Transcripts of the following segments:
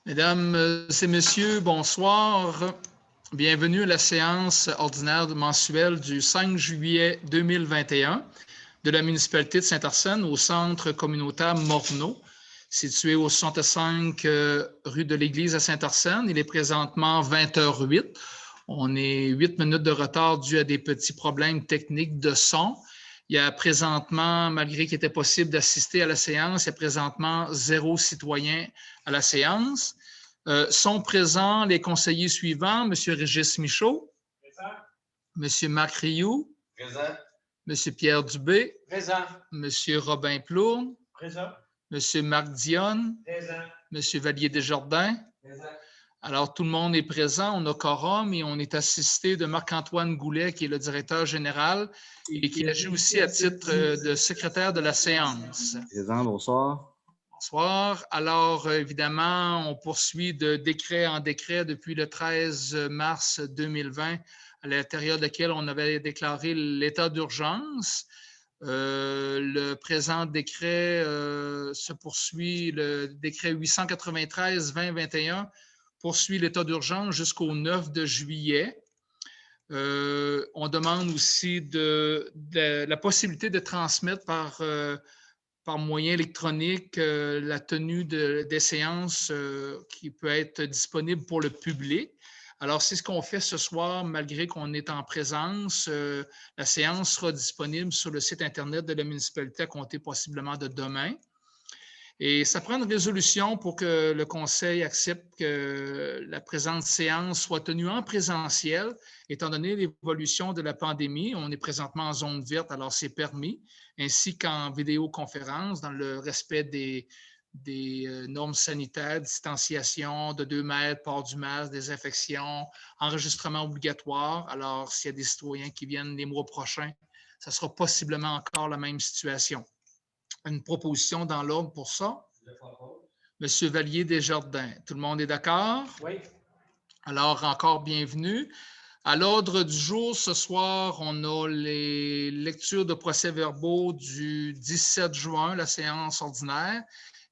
Mesdames et messieurs, bonsoir. Bienvenue à la séance ordinaire mensuelle du 5 juillet 2021 de la municipalité de Saint-Arsène au centre communautaire Morneau, situé au 65 rue de l'Église à Saint-Arsène. Il est présentement 20h08. On est 8 minutes de retard dû à des petits problèmes techniques de son. Il y a présentement, malgré qu'il était possible d'assister à la séance, il y a présentement 0 citoyen à la séance. Sont présents les conseillers suivants, M. Régis Michaud, présent. M. Marc Rioux, présent. M. Pierre Dubé, présent. M. Robin Plourde, présent. M. Marc Dionne, présent. M. Vallier Desjardins, présent. Alors, tout le monde est présent, on a quorum et on est assisté de Marc-Antoine Goulet, qui est le directeur général et qui agit aussi à titre de secrétaire de la séance. Présent, bonsoir. Bonsoir. Alors, évidemment, on poursuit de décret en décret depuis le 13 mars 2020, à l'intérieur duquel on avait déclaré l'état d'urgence. Le présent décret se poursuit, le décret 893-2021 poursuit l'état d'urgence jusqu'au 9 de juillet. On demande aussi la possibilité de transmettre par moyen électronique la tenue des séances qui peut être disponible pour le public. Alors, c'est ce qu'on fait ce soir, malgré qu'on est en présence. La séance sera disponible sur le site Internet de la municipalité à compter possiblement de demain. Et ça prend une résolution pour que le conseil accepte que la présente séance soit tenue en présentiel, étant donné l'évolution de la pandémie. On est présentement en zone verte, alors c'est permis, ainsi qu'en vidéoconférence, dans le respect des normes sanitaires, distanciation de 2 mètres, port du masque, désinfection, enregistrement obligatoire. Alors, s'il y a des citoyens qui viennent les mois prochains, ça sera possiblement encore la même situation. Une proposition dans l'ordre pour ça? Monsieur Vallier Desjardins. Tout le monde est d'accord? Oui. Alors, encore bienvenue. À l'ordre du jour, ce soir, on a les lectures de procès-verbaux du 17 juin, la séance ordinaire,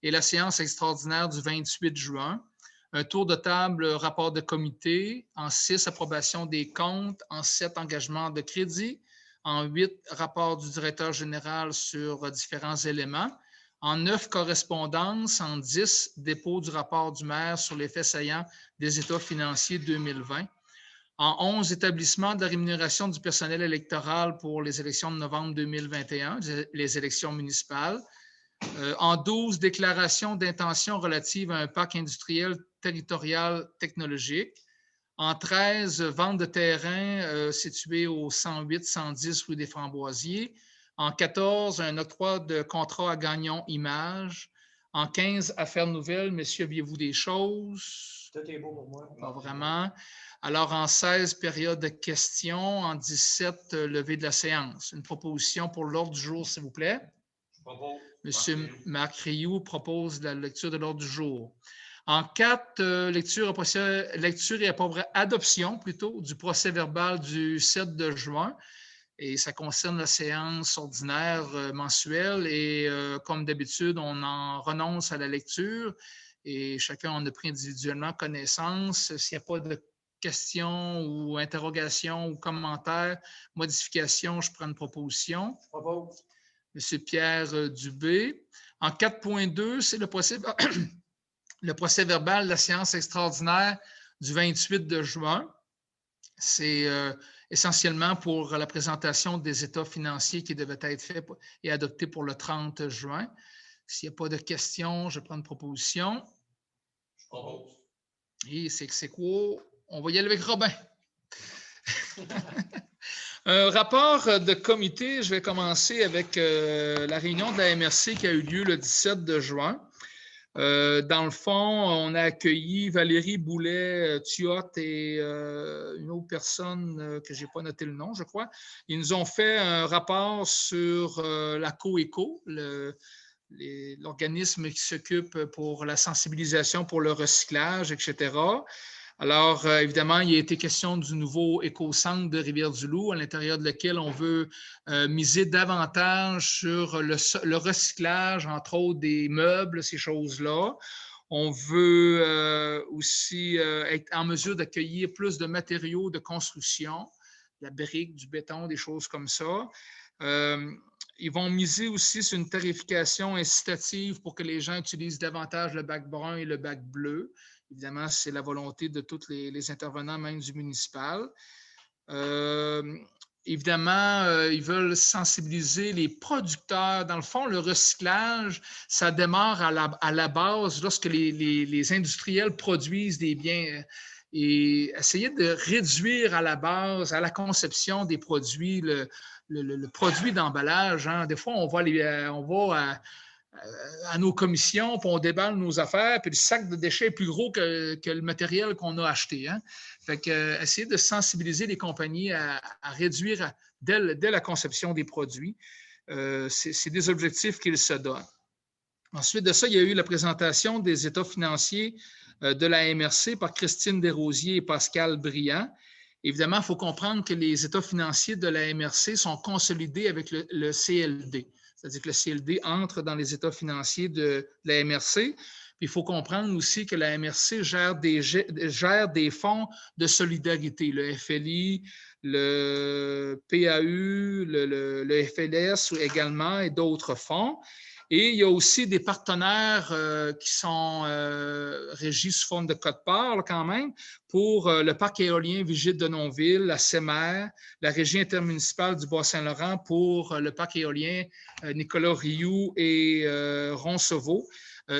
et la séance extraordinaire du 28 juin. Un tour de table, rapport de comité, en 6, approbation des comptes, en 7, engagement de crédit, en 8, rapport du directeur général sur différents éléments, en 9, correspondance, en 10, dépôt du rapport du maire sur les faits saillants des états financiers 2020, en 11, établissement de la rémunération du personnel électoral pour les élections de novembre 2021, les élections municipales, en 12, déclaration d'intention relative à un parc industriel territorial technologique, en 13, vente de terrain situé au 108-110 rue des Framboisiers. En 14, un octroi de contrat à Gagnon-Image. En 15, affaires nouvelles. Messieurs, aviez-vous des choses? Tout est beau pour moi. Pas vraiment. Alors, en 16, période de questions. En 17, levée de la séance. Une proposition pour l'ordre du jour, s'il vous plaît. Je propose. Monsieur Marc Rioux propose la lecture de l'ordre du jour. En 4, lecture et adoption plutôt du procès-verbal du 7 de juin. Et ça concerne la séance ordinaire mensuelle. Et comme d'habitude, on en renonce à la lecture et chacun en a pris individuellement connaissance. S'il n'y a pas de questions ou interrogations ou commentaires, modifications, je prends une proposition. Je propose. Monsieur Pierre Dubé. En 4.2, c'est le procès-verbal de la séance extraordinaire du 28 de juin. C'est essentiellement pour la présentation des états financiers qui devaient être faits et adoptés pour le 30 juin. S'il n'y a pas de questions, je prends une proposition. Je propose. Et c'est quoi? On va y aller avec Robin. Un rapport de comité, je vais commencer avec la réunion de la MRC qui a eu lieu le 17 de juin. Dans le fond, on a accueilli Valérie Boulet-Thiot et une autre personne que je n'ai pas noté le nom, je crois. Ils nous ont fait un rapport sur la COECO, l'organisme qui s'occupe pour la sensibilisation pour le recyclage, etc. Alors, évidemment, il a été question du nouveau éco-centre de Rivière-du-Loup, à l'intérieur de lequel on veut miser davantage sur le recyclage, entre autres des meubles, ces choses-là. On veut aussi être en mesure d'accueillir plus de matériaux de construction, de la brique, du béton, des choses comme ça. Ils vont miser aussi sur une tarification incitative pour que les gens utilisent davantage le bac brun et le bac bleu. Évidemment, c'est la volonté de tous les intervenants, même du municipal. Évidemment, ils veulent sensibiliser les producteurs. Dans le fond, le recyclage, ça démarre à la base lorsque les industriels produisent des biens et essayer de réduire à la base, à la conception des produits, le produit d'emballage. Hein. Des fois, on va à nos commissions, puis on déballe nos affaires, puis le sac de déchets est plus gros que le matériel qu'on a acheté. Hein? Fait que, essayer de sensibiliser les compagnies à réduire dès la conception des produits. C'est des objectifs qu'ils se donnent. Ensuite de ça, il y a eu la présentation des états financiers de la MRC par Christine Desrosiers et Pascal Briand. Évidemment, il faut comprendre que les états financiers de la MRC sont consolidés avec le CLD. C'est-à-dire que le CLD entre dans les états financiers de la MRC. Puis il faut comprendre aussi que la MRC gère des fonds de solidarité, le FLI, le PAU, le FLS également et d'autres fonds. Et il y a aussi des partenaires qui sont régis sous forme de quote-part quand même pour le parc éolien Vigile de Nonville, la CEMER, la Régie intermunicipale du Bas-Saint-Laurent pour le parc éolien Nicolas Rioux et Roncevaux.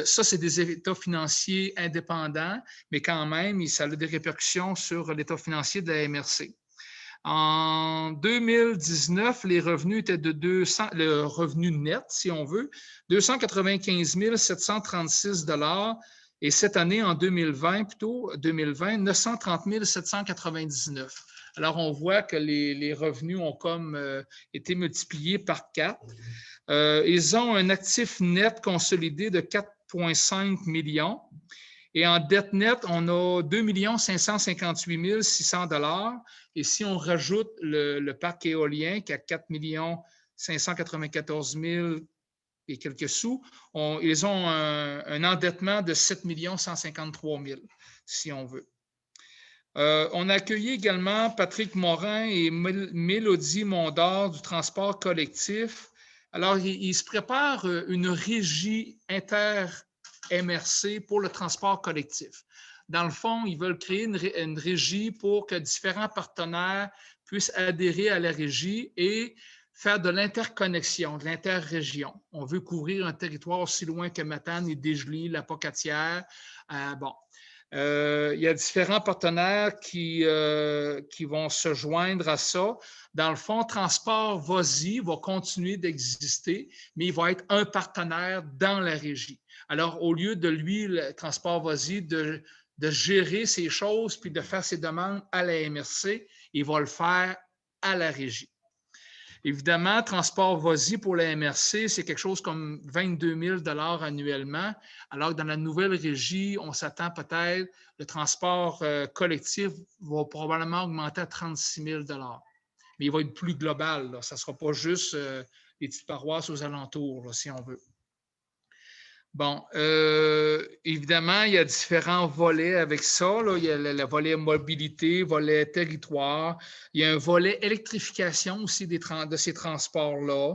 Ça, c'est des états financiers indépendants, mais quand même, ça a des répercussions sur l'état financier de la MRC. En 2019, les revenus étaient de le revenu net, si on veut, 295 736 $ et cette année, en 2020, 930 799. Alors, on voit que les revenus ont comme été multipliés par 4. Ils ont un actif net consolidé de 4,5 millions. Et en dette nette, on a 2 558 600 $. Et si on rajoute le parc éolien qui a 4 594 000 et quelques sous, ils ont un endettement de 7 153 000, si on veut. On a accueilli également Patrick Morin et Mélodie Mondor du transport collectif. Alors, ils se préparent une régie inter-MRC pour le transport collectif. Dans le fond, ils veulent créer une régie pour que différents partenaires puissent adhérer à la régie et faire de l'interconnexion, de l'interrégion. On veut couvrir un territoire aussi loin que Matane et Desjolies, la Pocatière. Il y a différents partenaires qui vont se joindre à ça. Dans le fond, Transport Vas-y va continuer d'exister, mais il va être un partenaire dans la régie. Alors, au lieu de lui, le Transport Vas-y, de gérer ces choses puis de faire ses demandes à la MRC, il va le faire à la régie. Évidemment, Transport Vas-y pour la MRC, c'est quelque chose comme 22 000 $ annuellement, alors que dans la nouvelle régie, on s'attend peut-être, le transport collectif va probablement augmenter à 36 000 $. Mais il va être plus global. Là. Ça ne sera pas juste les petites paroisses aux alentours, là, si on veut. Bon, évidemment, il y a différents volets avec ça. Là. Il y a le volet mobilité, volet territoire. Il y a un volet électrification aussi de ces transports-là.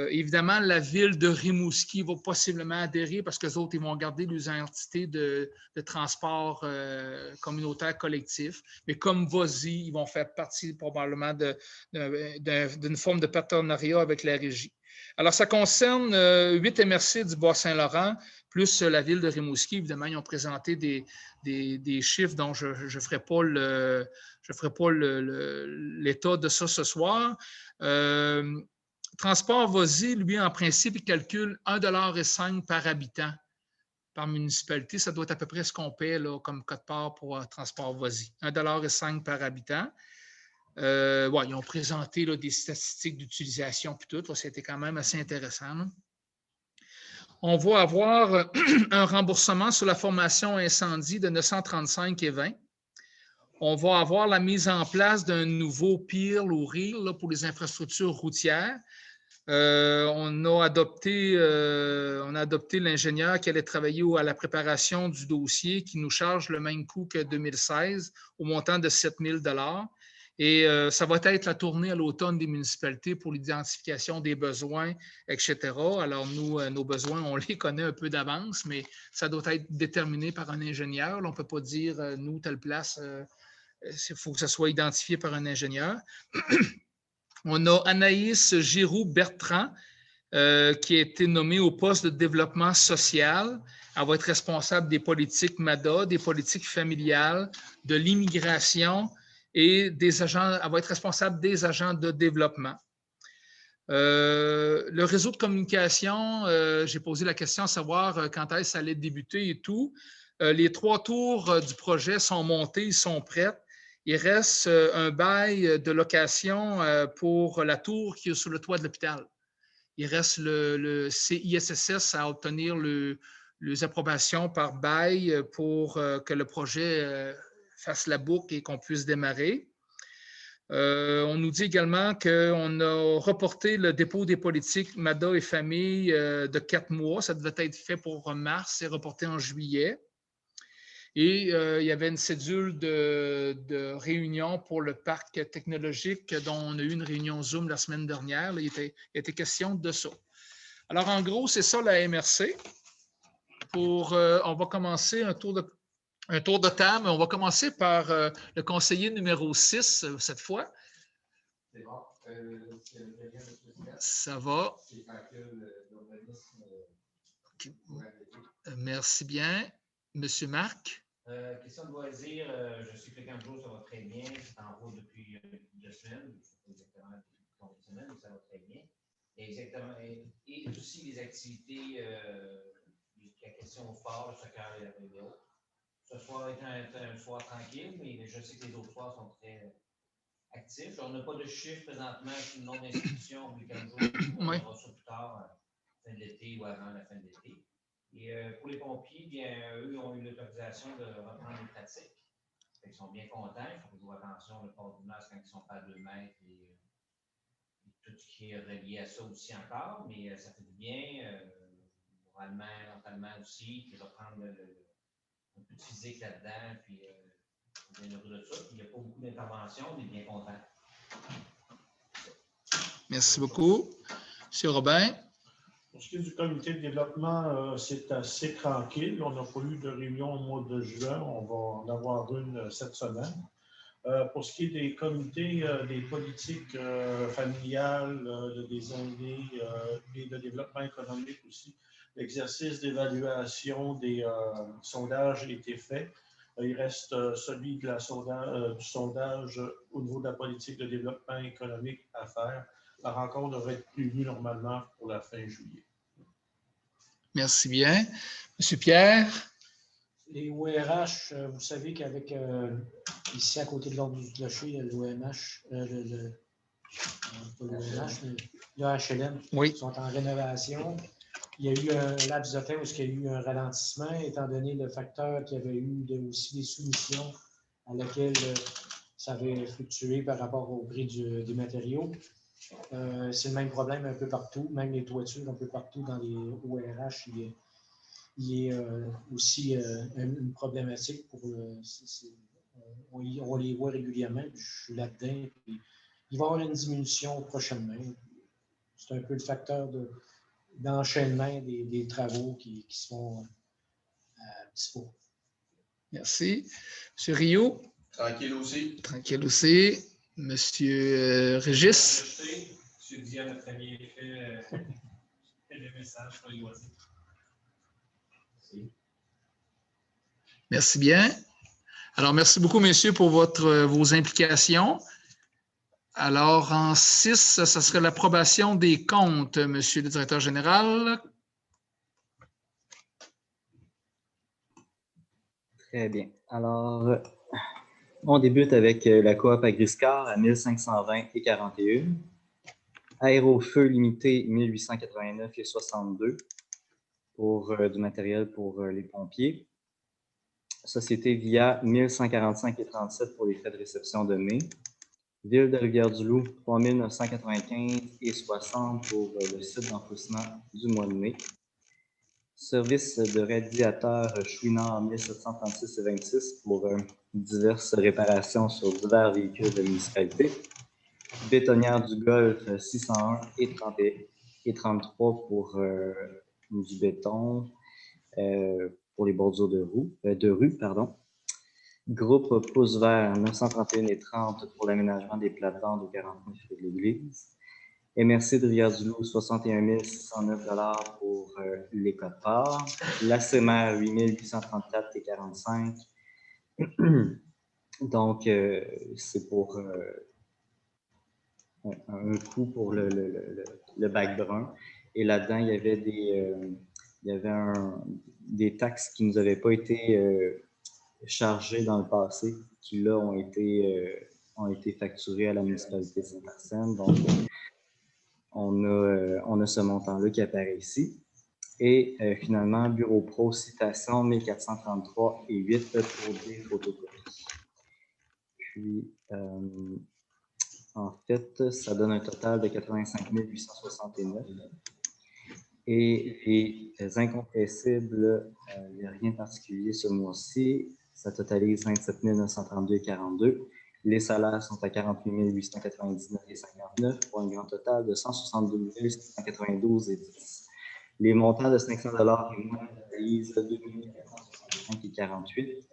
Évidemment, la ville de Rimouski va possiblement adhérer parce que les autres, ils vont garder leurs entités de transport communautaire collectif. Mais comme Vas-y, ils vont faire partie probablement d'une forme de partenariat avec la régie. Alors, ça concerne 8 MRC du Bas-Saint-Laurent, plus la ville de Rimouski. Évidemment, ils ont présenté des chiffres dont je ne ferai pas l'état de ça ce soir. Transport Vas-y, lui, en principe, il calcule 1,5 $ par habitant par municipalité. Ça doit être à peu près ce qu'on paie là, comme quote-part pour Transport Vas-y. 1,5 $ par habitant. Ouais, ils ont présenté là, des statistiques d'utilisation puis tout. Là, c'était quand même assez intéressant. Là. On va avoir un remboursement sur la formation incendie de 935,20 $. On va avoir la mise en place d'un nouveau PIRL ou RIL là, pour les infrastructures routières. On a adopté l'ingénieur qui allait travailler à la préparation du dossier qui nous charge le même coût que 2016 au montant de 7 000 $. Et ça va être la tournée à l'automne des municipalités pour l'identification des besoins, etc. Alors, nous, nos besoins, on les connaît un peu d'avance, mais ça doit être déterminé par un ingénieur. Là, on ne peut pas dire, nous, telle place, il faut que ça soit identifié par un ingénieur. On a Anaïs Giroux-Bertrand, qui a été nommée au poste de développement social. Elle va être responsable des politiques MADA, des politiques familiales, de l'immigration et des agents. Elle va être responsable des agents de développement. Le réseau de communication, j'ai posé la question à savoir quand est-ce que ça allait débuter et tout. Les 3 tours du projet sont montés, ils sont prêts. Il reste un bail de location pour la tour qui est sur le toit de l'hôpital. Il reste le CISSS à obtenir les approbations par bail pour que le projet fasse la boucle et qu'on puisse démarrer. On nous dit également qu'on a reporté le dépôt des politiques MADA et famille de 4 mois. Ça devait être fait pour mars, c'est reporté en juillet. Et il y avait une cédule de réunion pour le parc technologique dont on a eu une réunion Zoom la semaine dernière. Il était question de ça. Alors, en gros, c'est ça la MRC. On va commencer un tour de table. On va commencer par le conseiller numéro 6 cette fois. C'est bon. Ça va. Merci bien. Monsieur Marc. Question de loisir, je suis fréquent de jour, ça va très bien. C'est en route depuis 2 semaines. Je ne sais pas exactement combien de semaines, mais ça va très bien. Exactement. Et aussi les activités, la question au fort, le soccer et la vidéo. Ce soir est un soir tranquille, mais je sais que les autres soirs sont très actifs. On n'a pas de chiffres présentement sur le nombre d'inscriptions les 15 jours. On verra ça plus tard, fin de l'été ou avant la fin de l'été. Et pour les pompiers, bien, eux ont eu l'autorisation de reprendre les pratiques. Ils sont bien contents. Il faut faire attention au port du masque quand ils sont pas à 2 mètres et tout ce qui est relié à ça aussi encore. Mais ça fait du bien, moralement, mentalement aussi, puis reprendre un peu de physique là-dedans. Puis bien heureux de ça. Puis il n'y a pas beaucoup d'interventions, on est bien contents. Merci beaucoup. Monsieur Robin. Pour ce qui est du comité de développement, c'est assez tranquille. On n'a pas eu de réunion au mois de juin. On va en avoir une cette semaine. Pour ce qui est des comités, des politiques familiales, des aînés et de développement économique aussi, l'exercice d'évaluation des sondages a été fait. Il reste celui de du sondage au niveau de la politique de développement économique à faire. La rencontre devrait être prévue normalement pour la fin juillet. Merci bien. Monsieur Pierre. Les ORH, vous savez qu'avec ici à côté de l'ordre du clocher, il y a l'OMH, pas l'OMH, mais le HLM, Oui. qui sont en rénovation. Il y a eu un laps de temps où il y a eu un ralentissement, étant donné le facteur qu'il y avait eu aussi des soumissions à laquelle ça avait fluctué par rapport au prix des matériaux. C'est le même problème un peu partout, même les toitures un peu partout dans les ORH. Il y a aussi une problématique pour. On les voit régulièrement, je suis là-dedans. Il va y avoir une diminution prochainement. C'est un peu le facteur d'enchaînement des travaux qui se font dispo. Merci. Monsieur Rio. Tranquille aussi. Tranquille aussi. Monsieur Régis. Monsieur Diane a très bien fait le message sur les loisirs. Merci bien. Alors, merci beaucoup, messieurs, pour vos implications. Alors, en 6, ça serait l'approbation des comptes, monsieur le directeur général. Très bien. Alors, on débute avec la coop Agriscar à 1520 et 41. Aérofeu limité 1889 et 62 pour du matériel pour les pompiers. Société Via 1145 et 37 pour les frais de réception de mai. Ville de Rivière-du-Loup, 3 995 et 60 pour le site d'enfouissement du mois de mai. Service de radiateur Chouinard, 1736 et 26 pour diverses réparations sur divers véhicules de municipalité. Bétonnière du Golfe, 601 et 33 pour du béton pour les bordures de rue. Groupe Pouce Vert, 931 et 30 pour l'aménagement des plates-bandes au 49 de l'Église. MRC de Rivière-du-Loup, 61 609 $ pour les codes-parts. La CMR, 8 834 et 45. Donc, c'est pour un coût pour le bac brun. Et là-dedans, il y avait des taxes qui ne nous avaient pas été chargées dans le passé, qui là ont été facturées à la municipalité de Saint-Arsène. Donc, on a ce montant-là qui apparaît ici. Et finalement, Bureau Pro, citation 1433 et 8 pour des photocopies. Puis, en fait, ça donne un total de 85 869. Et les incompressibles, il n'y a rien de particulier ce mois-ci. Ça totalise 27 932 et 42. Les salaires sont à 48 899 et 59 pour un grand total de 162 692 et 10. Les montants de 500 $ et moins totalisent 2 465 et 48.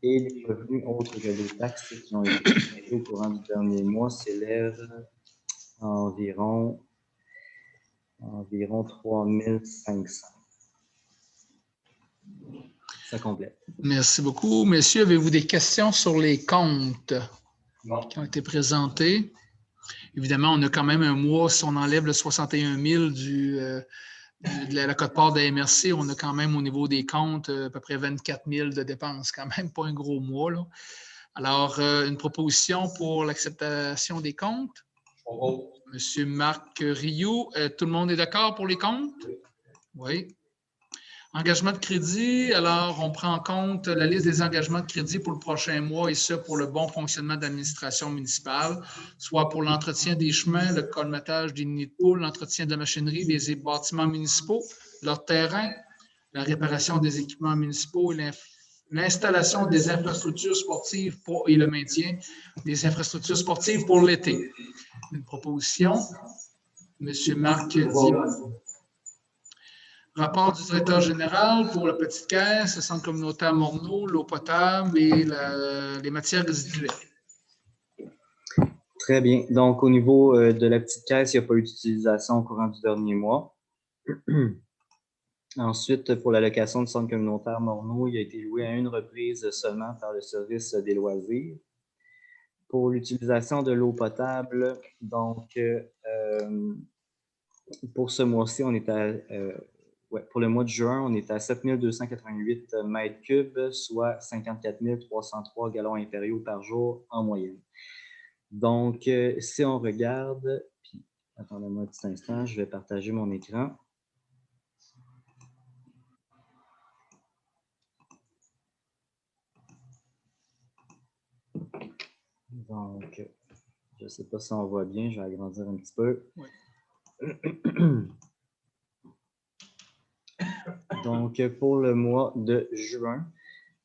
Et les revenus autres que les taxes qui ont été générés au courant du dernier mois s'élèvent à environ 3 500. Ça complète. Merci beaucoup. Messieurs, avez-vous des questions sur les comptes qui ont été présentés? Évidemment, on a quand même un mois, si on enlève le 61 000 de la quote-part de MRC, on a quand même au niveau des comptes à peu près 24 000 de dépenses, quand même pas un gros mois, là. Alors, une proposition pour l'acceptation des comptes? Monsieur Marc Rioux, tout le monde est d'accord pour les comptes? Oui. Engagement de crédit, alors on prend en compte la liste des engagements de crédit pour le prochain mois et ce pour le bon fonctionnement de l'administration municipale, soit pour l'entretien des chemins, le colmatage des nids de poules, l'entretien de la machinerie, des bâtiments municipaux, leur terrain, la réparation des équipements municipaux et l'installation des infrastructures sportives et le maintien des infrastructures sportives pour l'été. Une proposition. Monsieur Marc Dion. Rapport du directeur général pour la petite caisse, le centre communautaire Morneau, l'eau potable et les matières résiduelles. Très bien. Donc, au niveau de la petite caisse, il n'y a pas eu d'utilisation au courant du dernier mois. Ensuite, pour la location du centre communautaire Morneau, il a été loué à une reprise seulement par le service des loisirs. Pour l'utilisation de l'eau potable, donc, pour ce mois-ci, on est à... pour le mois de juin, on est à 7 288 mètres cubes, soit 54 303 gallons impériaux par jour en moyenne. Donc, si on regarde, puis attendez-moi un petit instant, je vais partager mon écran. Donc, je ne sais pas si on voit bien, je vais agrandir un petit peu. Oui. Donc, pour le mois de juin,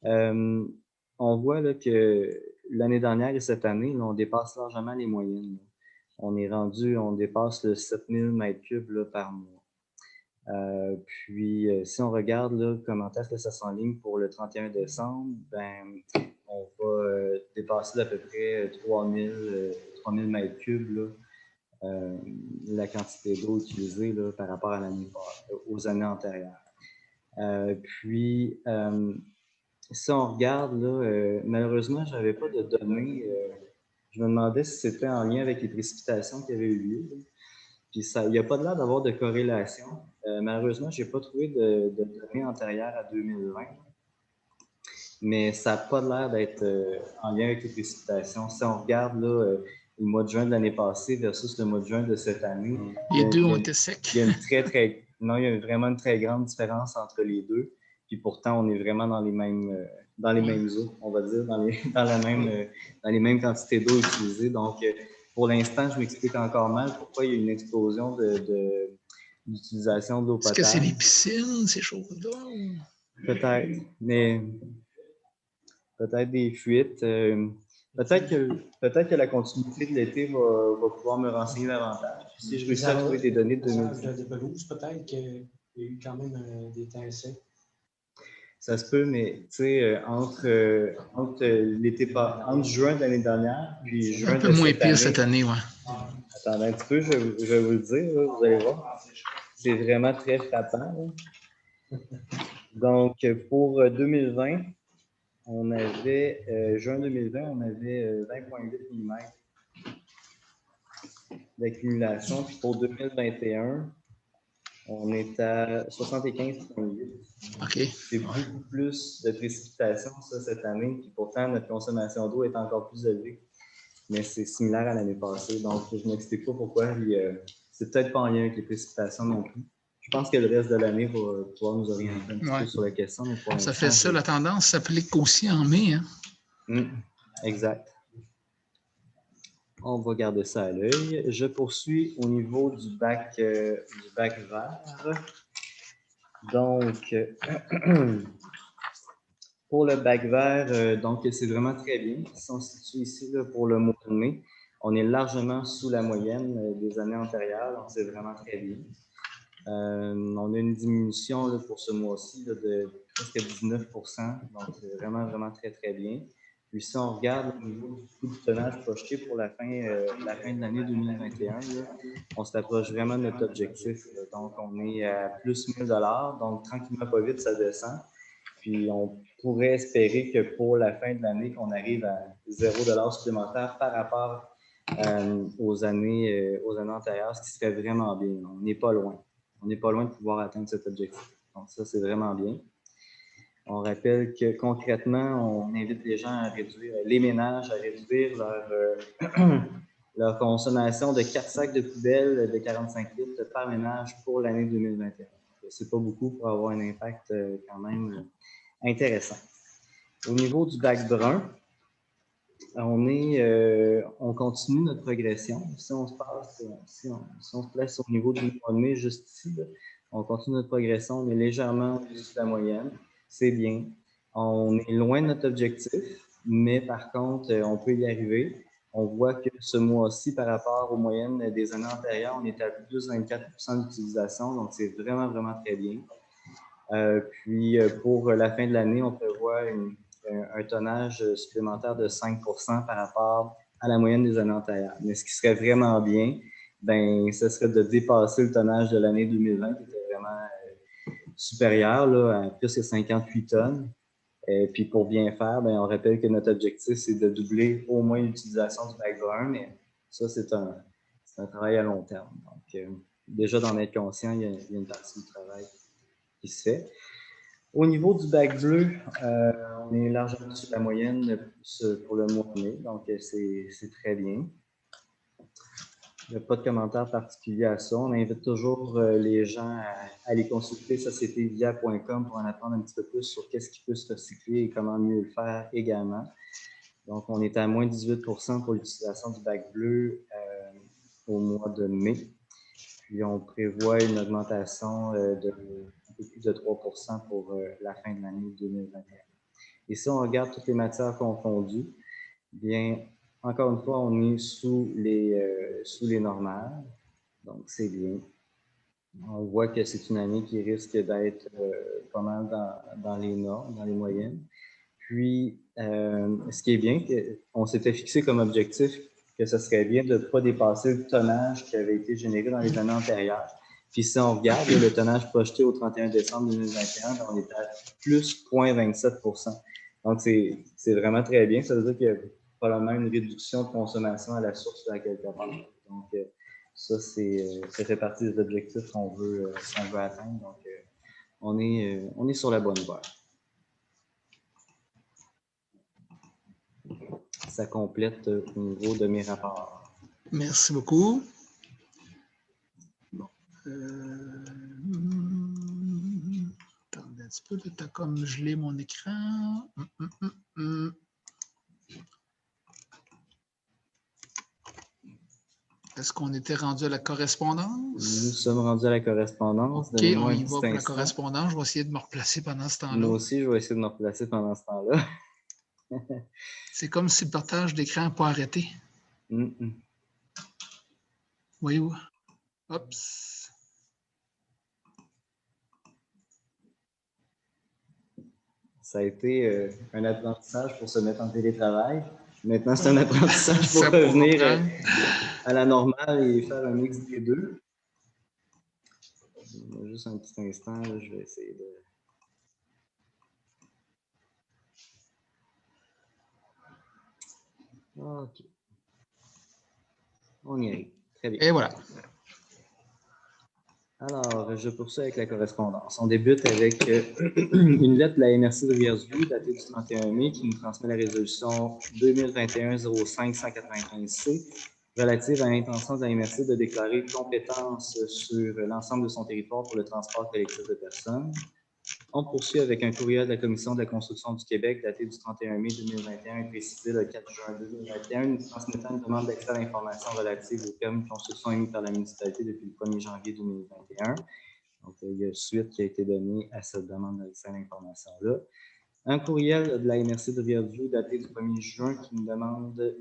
on voit là, que l'année dernière et cette année, là, on dépasse largement les moyennes. On dépasse le 7000 m3 là, par mois. Puis, si on regarde là, comment est-ce que ça s'enligne pour le 31 décembre, ben, on va dépasser d'à peu près 3000 m3 là, la quantité d'eau utilisée là, par rapport à aux années antérieures. Puis, si on regarde, là, malheureusement, je n'avais pas de données. Je me demandais si c'était en lien avec les précipitations qui avaient eu lieu. Là. Puis, il n'y a pas de l'air d'avoir de corrélation. Malheureusement, je n'ai pas trouvé de données antérieures à 2020. Mais ça n'a pas l'air d'être en lien avec les précipitations. Si on regarde là, le mois de juin de l'année passée versus le mois de juin de cette année, les deux ont été secs. Il y a une il y a vraiment une très grande différence entre les deux. Puis Puis pourtant, on est vraiment dans les mêmes eaux, on va dire, dans les mêmes quantités d'eau utilisées. Donc, pour l'instant, je m'explique encore mal pourquoi il y a une explosion d'utilisation d'eau potable. Est-ce que c'est les piscines, ces choses-là? Peut-être, mais peut-être des fuites. Peut-être que la continuité de l'été va pouvoir me renseigner davantage. Si je réussis à trouver des données de 2010. De pelouse, peut-être qu'il y a eu quand même des temps essais. Ça se peut, mais tu sais, entre juin de l'année dernière puis juin Un peu de moins cette pire année, cette année, ouais. Attendez un petit peu, je vais vous le dire, là, vous allez voir. C'est vraiment très frappant. Là. Donc, pour 2020, on avait, juin 2020, on avait 20,8 mm d'accumulation. Puis pour 2021, on est à 75,8. OK. C'est beaucoup plus de précipitations, ça, cette année. Puis pourtant, notre consommation d'eau est encore plus élevée. Mais c'est similaire à l'année passée. Donc, je ne m'explique pas pourquoi. C'est peut-être pas en lien avec les précipitations non plus. Je pense que le reste de l'année va pouvoir nous orienter un petit peu sur la question. Mais pour ça fait ça, la tendance s'applique aussi en mai. Hein? Exact. On va garder ça à l'œil. Je poursuis au niveau du bac vert. Donc, pour le bac vert, donc c'est vraiment très bien. Si on se situe ici là, pour le mois de mai, on est largement sous la moyenne des années antérieures, donc c'est vraiment très bien. On a une diminution là, pour ce mois-ci de presque 19 %, donc c'est vraiment, vraiment très, très bien. Puis si on regarde au niveau du coût du tonnage projeté pour la fin de l'année 2021, là, on s'approche vraiment de notre objectif. Là. Donc, on est à plus 1 000 $, donc tranquillement, pas vite, ça descend. Puis on pourrait espérer que pour la fin de l'année, qu'on arrive à 0 $ supplémentaire par rapport aux années antérieures, ce qui serait vraiment bien. On n'est pas loin. On n'est pas loin de pouvoir atteindre cet objectif. Donc ça, c'est vraiment bien. On rappelle que concrètement, on invite les gens à réduire, les ménages à réduire leur consommation de 4 sacs de poubelle de 45 litres par ménage pour l'année 2021. C'est pas beaucoup pour avoir un impact quand même intéressant. Au niveau du bac brun, on continue notre progression. Si on se place au niveau du mois de mai, juste ici, là, on continue notre progression, on est légèrement au-dessus de la moyenne. C'est bien. On est loin de notre objectif, mais par contre, on peut y arriver. On voit que ce mois-ci, par rapport aux moyennes des années antérieures, on est à plus de 24 % d'utilisation, donc c'est vraiment, vraiment très bien. Puis, pour la fin de l'année, on prévoit un tonnage supplémentaire de 5 % par rapport à la moyenne des années antérieures. Mais ce qui serait vraiment bien, ben, ce serait de dépasser le tonnage de l'année 2020, qui était vraiment supérieur là, à plus de 58 tonnes. Et puis pour bien faire, ben, on rappelle que notre objectif, c'est de doubler au moins l'utilisation du bac brun, mais ça, c'est un travail à long terme. Donc, déjà d'en être conscient, il y a une partie du travail qui se fait. Au niveau du bac bleu, on est largement sur la moyenne pour le mois de mai, donc c'est très bien. Il n'y a pas de commentaire particulier à ça. On invite toujours les gens à aller consulter sociétévia.com pour en apprendre un petit peu plus sur qu'est-ce qui peut se recycler et comment mieux le faire également. Donc, on est à moins 18 % pour l'utilisation du bac bleu au mois de mai. Puis, on prévoit une augmentation de un peu plus de 3 % pour la fin de l'année 2021. Et si on regarde toutes les matières confondues, bien, encore une fois, on est sous les normales, donc c'est bien. On voit que c'est une année qui risque d'être pas mal dans les normes, dans les moyennes. Puis, ce qui est bien, on s'était fixé comme objectif que ce serait bien de ne pas dépasser le tonnage qui avait été généré dans les années antérieures. Puis si on regarde le tonnage projeté au 31 décembre 2021, on est à plus 0,27 %. Donc, c'est vraiment très bien. Ça veut dire qu'il y a probablement une réduction de consommation à la source à quelque part. Donc, ça fait partie des objectifs qu'on veut atteindre. Donc, on est sur la bonne voie. Ça complète au niveau de mes rapports. Merci beaucoup. Bon. petit peu de temps comme gelé mon écran. Est-ce qu'on était rendu à la correspondance? Nous sommes rendus à la correspondance. OK, Donnez-moi on un y petit va pour la instant. correspondance. Je vais essayer de me replacer pendant ce Moi temps-là. aussi, je vais essayer de me replacer pendant ce temps-là. C'est comme si le partage d'écran n'a pas arrêté. Voyez-vous? Oups. Ça a été un apprentissage pour se mettre en télétravail. Maintenant, c'est un apprentissage pour Ça revenir pourra à la normale et faire un mix des deux. Juste un petit instant, là, je vais essayer de... OK. On y arrive. Très bien. Et voilà. Alors, je poursuis avec la correspondance. On débute avec une lettre de la MRC de Rivière-du-Loup datée du 31 mai qui nous transmet la résolution 2021-05-195C relative à l'intention de la MRC de déclarer compétence sur l'ensemble de son territoire pour le transport collectif de personnes. On poursuit avec un courriel de la Commission de la construction du Québec daté du 31 mai 2021 et précisé le 4 juin 2021, nous transmettant une demande d'accès à l'information relative au permis de construction émis par la municipalité depuis le 1er janvier 2021. Donc, il y a une suite qui a été donnée à cette demande d'accès à l'information-là. Un courriel de la MRC de Rivière-du-Loup daté du 1er juin qui nous demande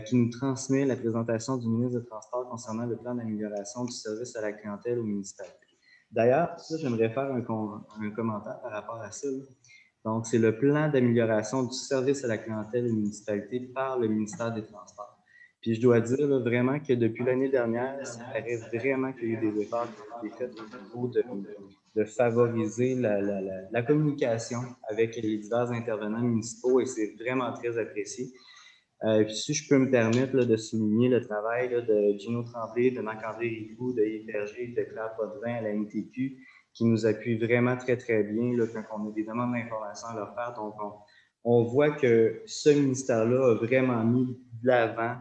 qui nous transmet la présentation du ministre des Transports concernant le plan d'amélioration du service à la clientèle aux municipalités. D'ailleurs, ça, j'aimerais faire un commentaire par rapport à ça. Donc, c'est le plan d'amélioration du service à la clientèle aux municipalités par le ministère des Transports. Puis, je dois dire là, vraiment que depuis l'année dernière, ça paraît vraiment qu'il y a eu des efforts qui ont été faits au niveau de favoriser la communication avec les divers intervenants municipaux et c'est vraiment très apprécié. Puis si je peux me permettre là, de souligner le travail là, de Gino Tremblay, de Marc-André Ricoux, de Yves Berger, de Claire Potvin à la MTQ, qui nous appuient vraiment très, très bien là, quand on a des demandes d'informations à leur faire. Donc, on voit que ce ministère-là a vraiment mis de l'avant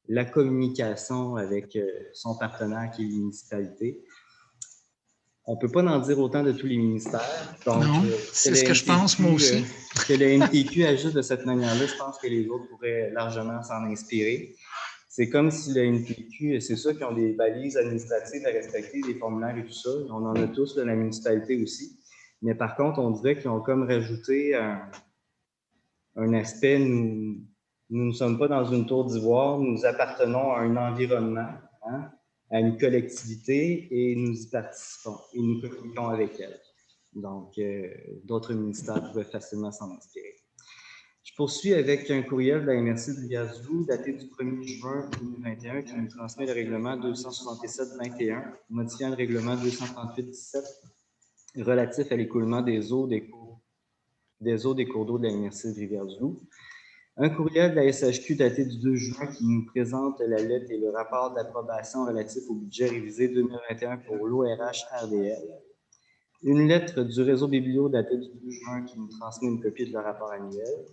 la communication avec son partenaire qui est les municipalités. On ne peut pas en dire autant de tous les ministères. Donc, non, c'est ce que je pense, moi aussi. Que le NTQ agisse de cette manière-là, je pense que les autres pourraient largement s'en inspirer. C'est comme si le NTQ, c'est sûr qu'ils ont des balises administratives à respecter, des formulaires et tout ça. On en a tous, là, la municipalité aussi. Mais par contre, on dirait qu'ils ont comme rajouté un aspect, nous ne sommes pas dans une tour d'ivoire, nous appartenons à un environnement, hein, à une collectivité et nous y participons et nous communiquons avec elle. Donc, d'autres ministères pouvaient facilement s'en inspirer. Je poursuis avec un courriel de la MRC de Rivière-du-Loup daté du 1er juin 2021 qui nous transmet le règlement 267-21, modifiant le règlement 238-17 relatif à l'écoulement des eaux des cours d'eau de la MRC de Rivière-du-Loup. Un courriel de la SHQ daté du 2 juin qui nous présente la lettre et le rapport d'approbation relatif au budget révisé 2021 pour l'ORH-RDL. Une lettre du réseau Biblio datée du 2 juin qui nous transmet une copie de leur rapport annuel.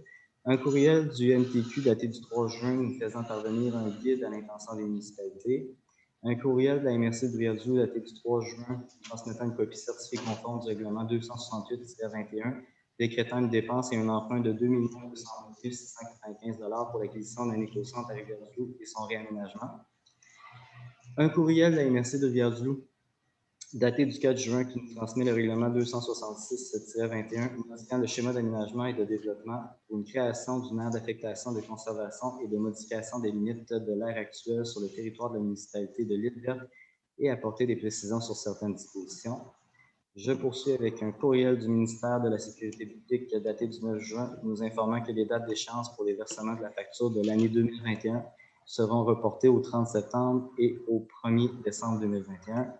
Un courriel du NTQ daté du 3 juin nous faisant parvenir un guide à l'intention des municipalités. Un courriel de la MRC de Rivière-du-Loup daté du 3 juin transmettant une copie certifiée conforme du règlement 268-21 décrétant une dépense et un emprunt de 2 695 $ pour l'acquisition d'un éco-centre à Rivière-du-Loup et son réaménagement. Un courriel de la MRC de Rivière-du-Loup daté du 4 juin qui nous transmet le règlement 266-21 modifiant le schéma d'aménagement et de développement pour une création d'une aire d'affectation, de conservation et de modification des limites de l'aire actuelle sur le territoire de la municipalité de l'Île-Verte et apporter des précisions sur certaines dispositions. Je poursuis avec un courriel du ministère de la Sécurité publique daté du 9 juin nous informant que les dates d'échéance pour les versements de la facture de l'année 2021 seront reportées au 30 septembre et au 1er décembre 2021.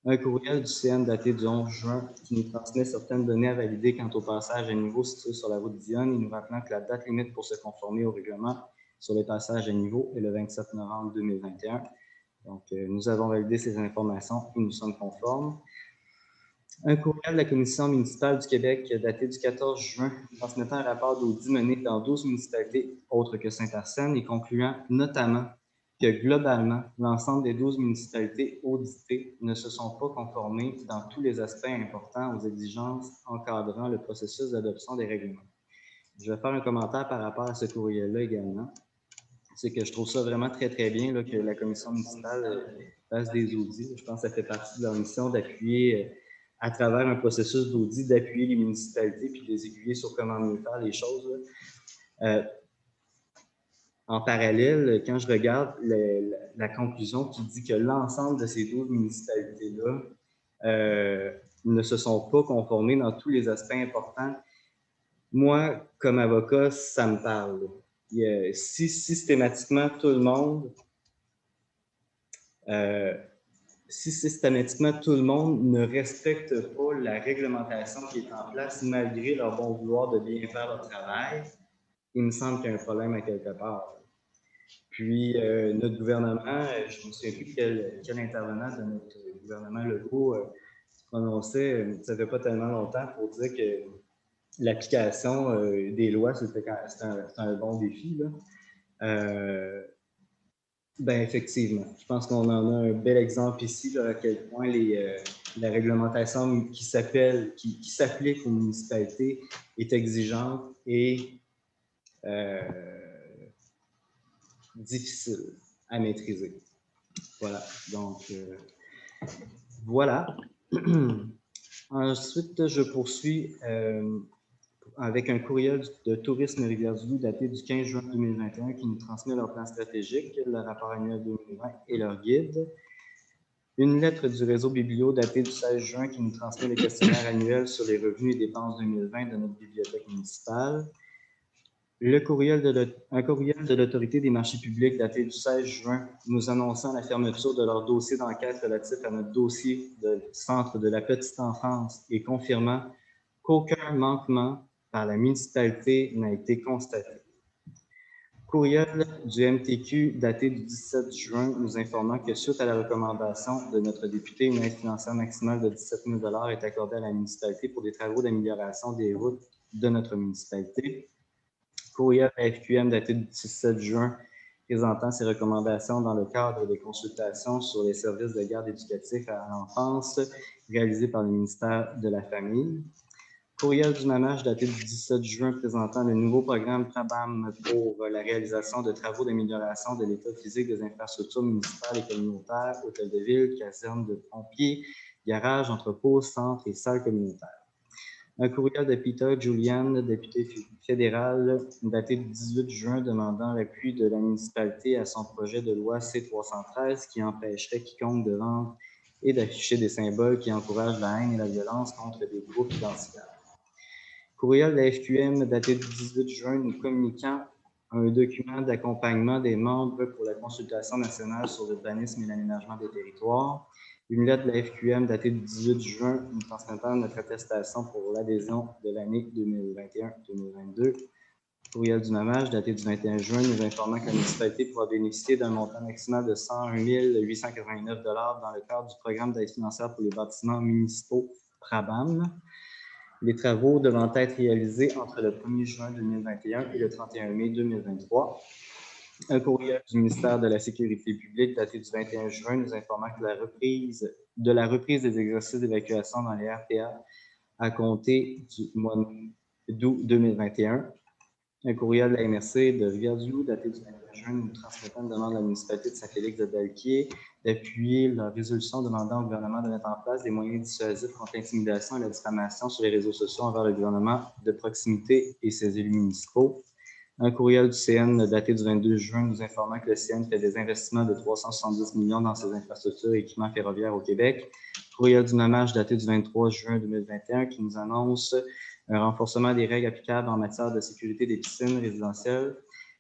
Un courriel du CN daté du 11 juin qui nous transmet certaines données à valider quant au passage à niveau situé sur la route d'Yonne et nous rappelant que la date limite pour se conformer au règlement sur les passages à niveau est le 27 novembre 2021. Donc, nous avons validé ces informations et nous sommes conformes. Un courriel de la Commission municipale du Québec daté du 14 juin transmettant un rapport d'audit mené dans 12 municipalités autres que Saint-Arsène et concluant notamment que globalement, l'ensemble des 12 municipalités auditées ne se sont pas conformées dans tous les aspects importants aux exigences encadrant le processus d'adoption des règlements. Je vais faire un commentaire par rapport à ce courriel-là également. C'est que je trouve ça vraiment très, très bien là, que la commission municipale fasse des audits. Je pense que ça fait partie de leur mission d'appuyer, à travers un processus d'audit, d'appuyer les municipalités puis de les aiguiller sur comment mieux faire les choses. En parallèle, quand je regarde la conclusion qui dit que l'ensemble de ces 12 municipalités-là ne se sont pas conformées dans tous les aspects importants, moi, comme avocat, ça me parle. Si systématiquement tout le monde ne respecte pas la réglementation qui est en place malgré leur bon vouloir de bien faire leur travail, il me semble qu'il y a un problème à quelque part. Puis, notre gouvernement, je ne me souviens plus quel intervenant de notre gouvernement Legault prononçait, ça ne fait pas tellement longtemps, pour dire que l'application des lois, c'était un bon défi. Là. Ben, effectivement, je pense qu'on en a un bel exemple ici, là, à quel point la réglementation qui s'applique aux municipalités est exigeante et difficile à maîtriser. Voilà, donc voilà. Ensuite, je poursuis avec un courriel de Tourisme Rivière-du-Loup daté du 15 juin 2021 qui nous transmet leur plan stratégique, le rapport annuel 2020 et leur guide. Une lettre du réseau Biblio datée du 16 juin qui nous transmet le questionnaire annuel sur les revenus et dépenses 2020 de notre bibliothèque municipale. Un courriel de l'Autorité des marchés publics daté du 16 juin nous annonçant la fermeture de leur dossier d'enquête relatif à notre dossier de Centre de la petite enfance et confirmant qu'aucun manquement par la municipalité n'a été constaté. Courriel du MTQ daté du 17 juin nous informant que suite à la recommandation de notre député, une aide financière maximale de 17 000 $ est accordée à la municipalité pour des travaux d'amélioration des routes de notre municipalité. Courriel à FQM daté du 17 juin présentant ses recommandations dans le cadre des consultations sur les services de garde éducatifs à l'enfance réalisés par le ministère de la Famille. Courriel du MAMAJ daté du 17 juin présentant le nouveau programme PRABAM pour la réalisation de travaux d'amélioration de l'état physique des infrastructures municipales et communautaires, hôtels de ville, casernes de pompiers, garages, entrepôts, centres et salles communautaires. Un courriel de Peter Julian, député fédéral, daté du 18 juin, demandant l'appui de la municipalité à son projet de loi C-313 qui empêcherait quiconque de vendre et d'afficher des symboles qui encouragent la haine et la violence contre des groupes identitaires. Courriel de la FQM, daté du 18 juin, nous communiquant un document d'accompagnement des membres pour la consultation nationale sur l'urbanisme et l'aménagement des territoires. Une lettre de la FQM datée du 18 juin nous transmettant notre attestation pour l'adhésion de l'année 2021-2022. Courriel du MAMAJ daté du 21 juin nous informant que la municipalité pourra bénéficier d'un montant maximal de 101 889 $ dans le cadre du programme d'aide financière pour les bâtiments municipaux PRABAM. Les travaux devant être réalisés entre le 1er juin 2021 et le 31 mai 2023. Un courriel du ministère de la Sécurité publique daté du 21 juin nous informant que la reprise des exercices d'évacuation dans les RPA à compter du mois d'août 2021. Un courriel de la MRC de Rivière-du-Loup daté du 21 juin nous transmettant une demande de la municipalité de Saint-Félix-de-Dalquier d'appuyer la résolution demandant au gouvernement de mettre en place des moyens dissuasifs contre l'intimidation et la diffamation sur les réseaux sociaux envers le gouvernement de proximité et ses élus municipaux. Un courriel du CN daté du 22 juin nous informant que le CN fait des investissements de 370 millions dans ses infrastructures et équipements ferroviaires au Québec. Courriel du MAMAJ daté du 23 juin 2021 qui nous annonce un renforcement des règles applicables en matière de sécurité des piscines résidentielles.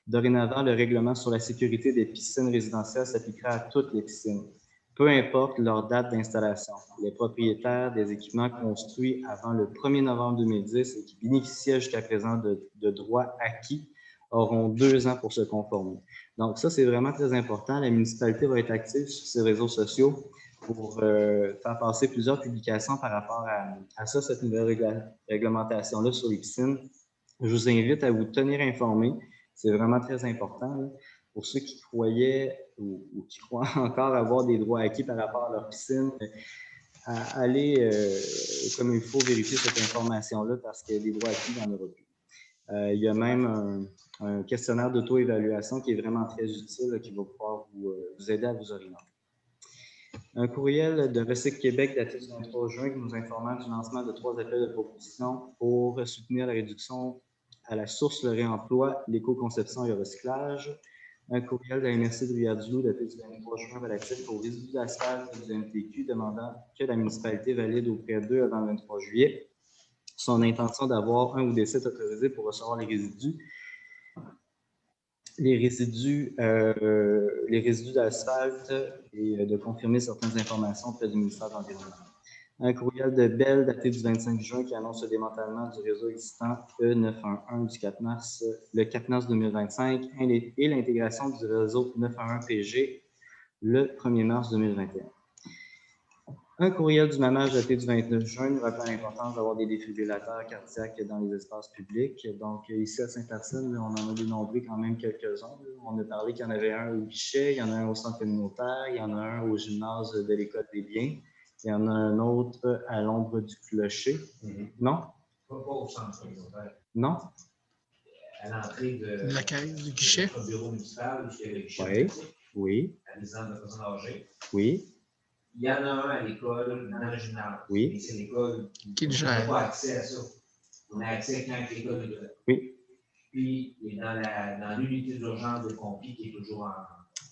Dorénavant, le règlement sur la sécurité des piscines résidentielles s'appliquera à toutes les piscines, peu importe leur date d'installation. Les propriétaires des équipements construits avant le 1er novembre 2010 et qui bénéficiaient jusqu'à présent de droits acquis auront 2 ans pour se conformer. Donc ça, c'est vraiment très important. La municipalité va être active sur ses réseaux sociaux pour faire passer plusieurs publications par rapport à ça, cette nouvelle réglementation-là sur les piscines. Je vous invite à vous tenir informés. C'est vraiment très important. pour ceux qui croyaient ou qui croient encore avoir des droits acquis par rapport à leur piscine, à aller comme il faut vérifier cette information-là parce que les droits acquis, il n'y en aura plus. Il y a même un questionnaire d'auto-évaluation qui est vraiment très utile, qui va pouvoir vous aider à vous orienter. Un courriel de Recycle Québec daté du 23 juin qui nous informant du lancement de 3 appels de proposition pour soutenir la réduction à la source, le réemploi, l'éco-conception et le recyclage. Un courriel de la MRC de Rivière-du-Loup daté du 23 juin relatif aux résidus d'asphalte du MTQ demandant que la municipalité valide auprès d'eux avant le 23 juillet son intention d'avoir un ou des sites autorisés pour recevoir les résidus. Les résidus d'asphalte et de confirmer certaines informations auprès du ministère de l'Environnement. Un courriel de Bell daté du 25 juin qui annonce le démantèlement du réseau existant E911 du 4 mars, le 4 mars 2025 et l'intégration du réseau 911 PG le 1er mars 2021. Un courriel du MAMAGE daté du 29 juin nous rappelant l'importance d'avoir des défibrillateurs cardiaques dans les espaces publics. Donc, ici à Saint-Arsène, on en a dénombré quand même quelques-uns. On a parlé qu'il y en avait un au guichet, il y en a un au centre communautaire, il y en a un au gymnase de l'École des Biens, il y en a un autre à l'ombre du clocher. Non? Pas au centre communautaire. Non? À l'entrée de la caisse du guichet. Au bureau municipal, où il y avait le guichet. Oui. Oui. À résidence de personnes âgées. Oui. Il y en a un à l'école, dans le gymnase. Oui. Et c'est l'école qui le on gère. n'a pas accès à ça. On a accès quand l'école est ouverte. Oui. Puis, il est dans l'unité d'urgence de Pompier qui est toujours en.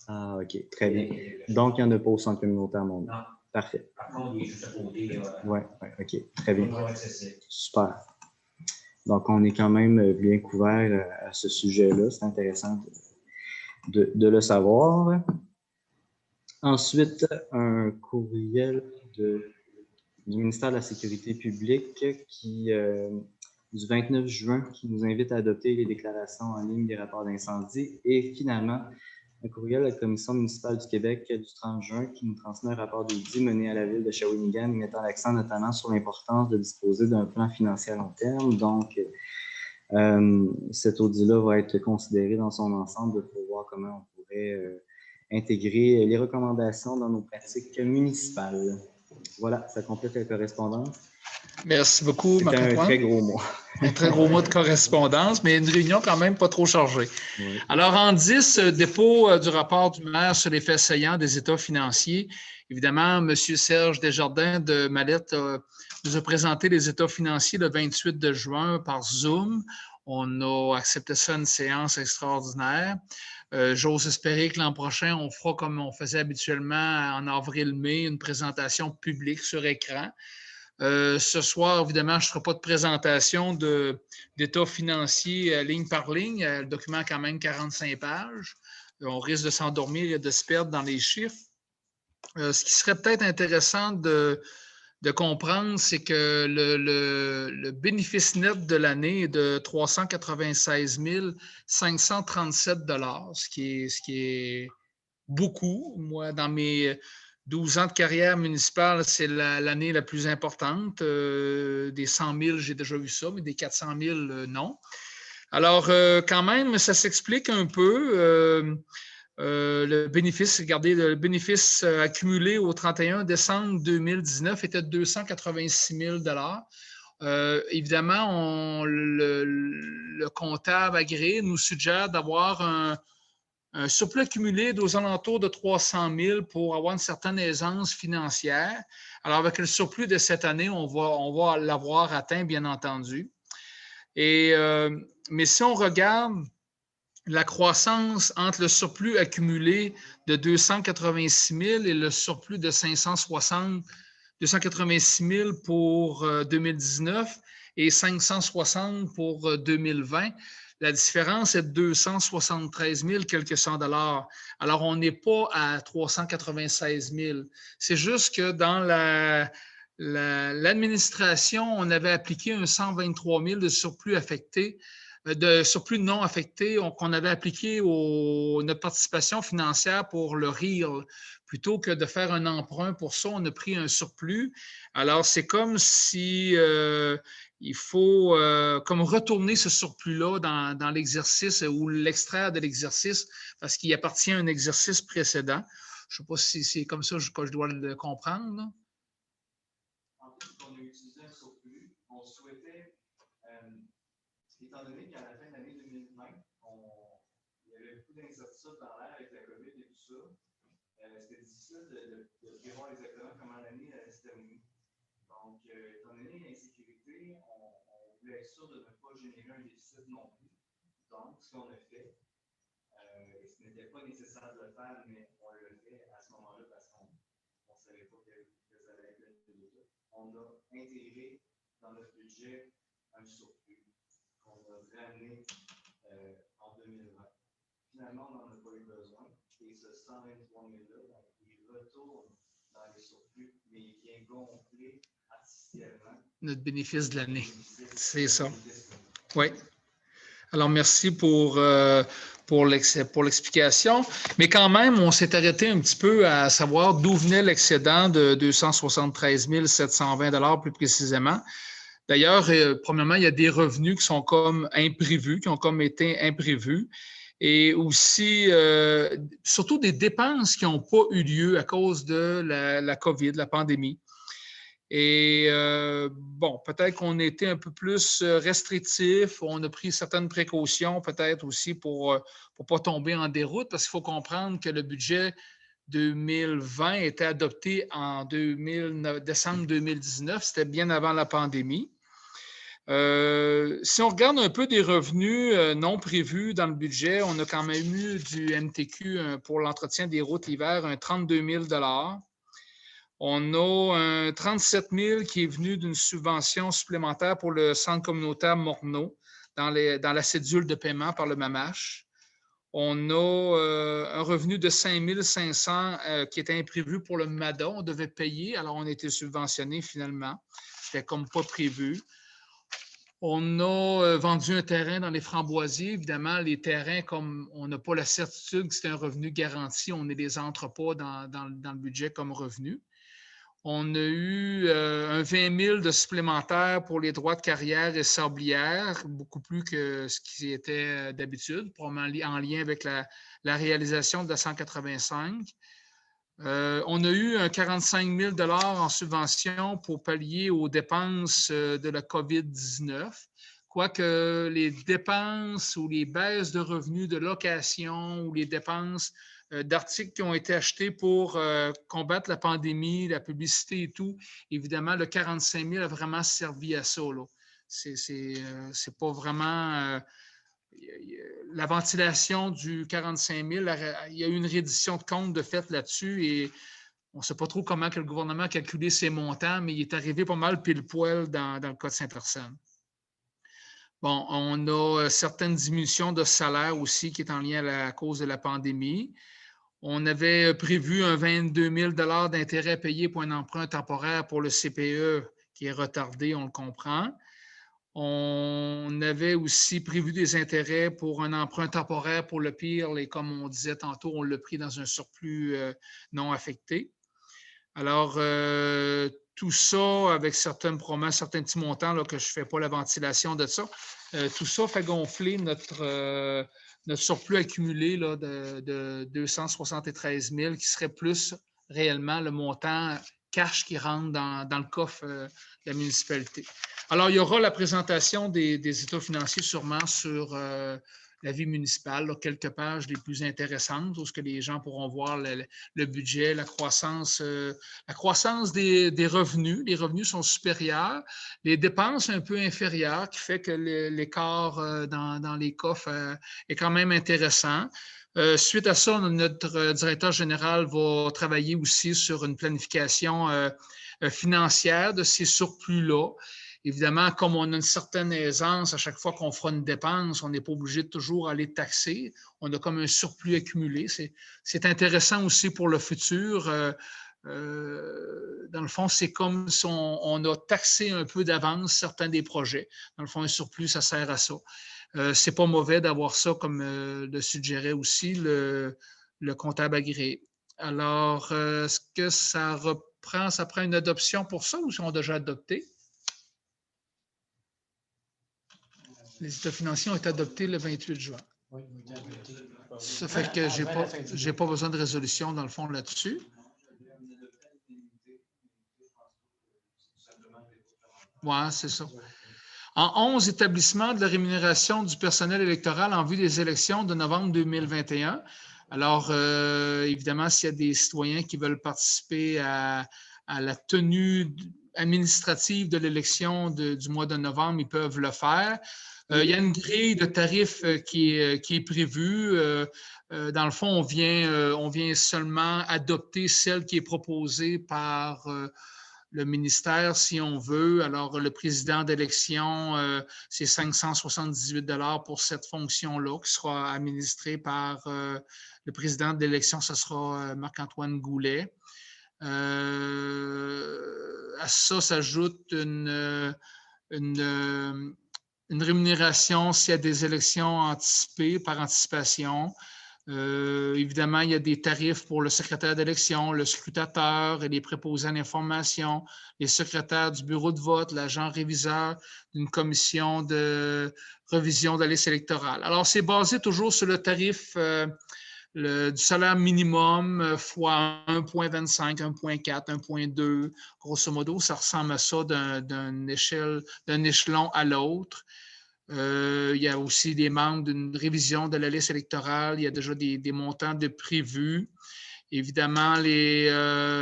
Ah, OK. Très bien. Donc, il n'y en a pas au centre communautaire, mon nom. Non. Parfait. Par contre, il est juste à côté. Oui, OK. Très bien. Toujours accessible. Super. Donc, on est quand même bien couvert à ce sujet-là. C'est intéressant de le savoir. Ensuite, un courriel du ministère de la Sécurité publique du 29 juin qui nous invite à adopter les déclarations en ligne des rapports d'incendie. Et finalement, un courriel à la Commission municipale du Québec du 30 juin qui nous transmet un rapport d'audit mené à la ville de Shawinigan mettant l'accent notamment sur l'importance de disposer d'un plan financier à long terme. Donc, cet audit-là va être considéré dans son ensemble pour voir comment on pourrait intégrer les recommandations dans nos pratiques municipales. Voilà, ça complète la correspondance. Merci beaucoup, Marc-Antoine. C'était un très gros mois. Un très gros mois de correspondance, mais une réunion quand même pas trop chargée. Oui. Alors, en 10, dépôt du rapport du maire sur les faits saillants des états financiers. Évidemment, M. Serge Desjardins de Mallette nous a présenté les états financiers le 28 de juin par Zoom. On a accepté ça une séance extraordinaire. J'ose espérer que l'an prochain, on fera comme on faisait habituellement en avril-mai, une présentation publique sur écran. Ce soir, évidemment, je ne ferai pas de présentation d'état financier ligne par ligne. Le document a quand même 45 pages. On risque de s'endormir et de se perdre dans les chiffres. Ce qui serait peut-être intéressant de comprendre, c'est que le bénéfice net de l'année est de 396 537 $, ce qui est beaucoup. Moi, dans mes 12 ans de carrière municipale, c'est l'année la plus importante. Des 100 000, j'ai déjà vu ça, mais des 400 000, non. Alors, quand même, ça s'explique un peu. Le bénéfice, regardez, le bénéfice accumulé au 31 décembre 2019 était de 286 000 $. Évidemment, le comptable agréé nous suggère d'avoir un surplus accumulé aux alentours de 300 000 pour avoir une certaine aisance financière. Alors, avec le surplus de cette année, on va l'avoir atteint, bien entendu. Mais si on regarde la croissance entre le surplus accumulé de 286 000 et le surplus de 286 000 pour 2019 et 560 pour 2020, la différence est de 273 000 quelques cents dollars. Alors, on n'est pas à 396 000. C'est juste que dans l'administration, on avait appliqué un 123 000 de surplus affecté de surplus non affecté qu'on avait appliqué notre participation financière pour le REAL. Plutôt que de faire un emprunt pour ça, on a pris un surplus. Alors, c'est comme si il faut comme retourner ce surplus-là dans l'exercice ou l'extraire de l'exercice parce qu'il appartient à un exercice précédent. Je ne sais pas si c'est comme ça que je dois le comprendre. Là. En fait, on a utilisé un surplus. On souhaitait, étant donné qu'à la fin de l'année 2020, il y avait beaucoup d'incertitudes dans l'air avec la COVID et tout ça, c'était difficile de prévoir exactement comment l'année allait se terminer. Donc, étant donné l'insécurité, on voulait être sûr de ne pas générer un déficit non plus. Donc, ce qu'on a fait, et ce n'était pas nécessaire de le faire, mais on le fait à ce moment-là parce qu'on ne savait pas quel allait être le résultat. On a intégré dans notre budget un surplus qu'on a ramené en 2020. Finalement, on n'en a pas eu besoin. Et ce 123 000-là, il retourne dans les surplus, mais il vient gonfler artificiellement notre bénéfice de l'année. C'est ça. Oui. Alors, merci pour l'explication. Mais quand même, on s'est arrêté un petit peu à savoir d'où venait l'excédent de 273 720 plus précisément. D'ailleurs, premièrement, il y a des revenus qui sont comme imprévus, qui ont comme été imprévus. Et aussi, surtout des dépenses qui n'ont pas eu lieu à cause de la COVID, la pandémie. Et bon, peut-être qu'on était un peu plus restrictif, on a pris certaines précautions peut-être aussi pour ne pas tomber en déroute, parce qu'il faut comprendre que le budget 2020 était adopté en décembre 2019, c'était bien avant la pandémie. Si on regarde un peu des revenus non prévus dans le budget, on a quand même eu du MTQ pour l'entretien des routes l'hiver, un 32 000 $. On a un 37 000 qui est venu d'une subvention supplémentaire pour le centre communautaire Morneau dans la cédule de paiement par le MAMACH. On a un revenu de 5 500 qui était imprévu pour le MADA. On devait payer, alors on a été subventionné finalement. C'était comme pas prévu. On a vendu un terrain dans les Framboisiers. Évidemment, les terrains, comme on n'a pas la certitude que c'est un revenu garanti, on ne les entre pas dans le budget comme revenu. On a eu un 20 000 de supplémentaires pour les droits de carrière et sablières, beaucoup plus que ce qui était d'habitude, probablement en lien avec la réalisation de la 185. On a eu un 45 000 $ en subvention pour pallier aux dépenses de la COVID-19, quoique les dépenses ou les baisses de revenus de location ou les dépenses d'articles qui ont été achetés pour combattre la pandémie, la publicité et tout, évidemment, le 45 000 a vraiment servi à ça. C'est pas vraiment... la ventilation du 45 000, il y a eu une reddition de compte de fait là-dessus et on ne sait pas trop comment que le gouvernement a calculé ces montants, mais il est arrivé pas mal pile-poil dans le cas de Saint-Personne. Bon, on a certaines diminutions de salaire aussi qui est en lien à cause de la pandémie. On avait prévu un 22 000 $ d'intérêt payé pour un emprunt temporaire pour le CPE qui est retardé, on le comprend. On avait aussi prévu des intérêts pour un emprunt temporaire pour le pire, et comme on disait tantôt, on l'a pris dans un surplus non affecté. Alors, tout ça avec certaines promesses, certains petits montants là, que je ne fais pas la ventilation de ça, tout ça fait gonfler notre surplus accumulé là, de 273 000 qui serait plus réellement le montant cash qui rentre dans le coffre de la municipalité. Alors, il y aura la présentation des états financiers sûrement sur la vie municipale, là, quelques pages les plus intéressantes où ce que les gens pourront voir le budget, la croissance des revenus. Les revenus sont supérieurs, les dépenses un peu inférieures, qui fait que l'écart dans les coffres est quand même intéressant. Suite à ça, notre directeur général va travailler aussi sur une planification financière de ces surplus-là. Évidemment, comme on a une certaine aisance, à chaque fois qu'on fera une dépense, on n'est pas obligé de toujours aller taxer. On a comme un surplus accumulé. C'est intéressant aussi pour le futur. dans le fond, c'est comme si on a taxé un peu d'avance certains des projets. Dans le fond, un surplus, ça sert à ça. C'est pas mauvais d'avoir ça, comme le suggérait aussi le comptable agréé. Alors, est-ce que ça prend une adoption pour ça ou sont déjà adoptés? Les états financiers ont été adoptés le 28 juin. Oui, il a été adopté. Ça fait que je n'ai pas besoin de résolution, dans le fond, là-dessus. Oui, c'est ça. En 11 établissements de la rémunération du personnel électoral en vue des élections de novembre 2021. Alors, évidemment, s'il y a des citoyens qui veulent participer à la tenue administrative de l'élection du mois de novembre, ils peuvent le faire. Il y a une grille de tarifs qui est prévue. Dans le fond, on vient seulement adopter celle qui est proposée par le ministère, si on veut. Alors, le président d'élection, c'est 578 $ pour cette fonction-là qui sera administrée par le président d'élection, ce sera Marc-Antoine Goulet. À ça s'ajoute une rémunération s'il y a des élections anticipées par anticipation. Évidemment, il y a des tarifs pour le secrétaire d'élection, le scrutateur et les préposés à l'information, les secrétaires du bureau de vote, l'agent réviseur d'une commission de révision de la liste électorale. Alors, c'est basé toujours sur le tarif du salaire minimum fois 1,25, 1,4, 1,2. Grosso modo, ça ressemble à ça d'un échelon à l'autre. Il y a aussi des membres d'une révision de la liste électorale. Il y a déjà des montants de prévus. Évidemment,